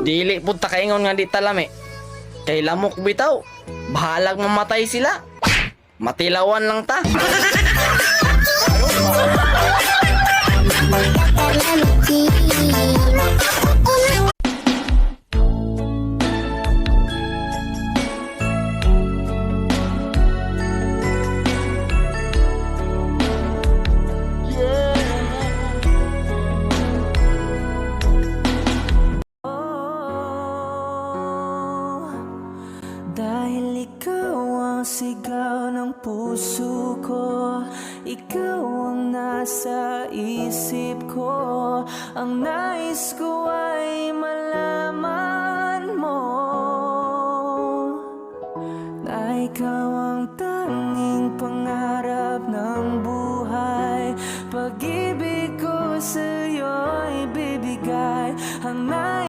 Dili pud ta kaingon nga di talami. Kay lamok bitaw. Bahalag mamatay sila. Matilawan lang ta. Dahil ikaw ang sigaw ng puso ko, ikaw ang nasa isip ko, ang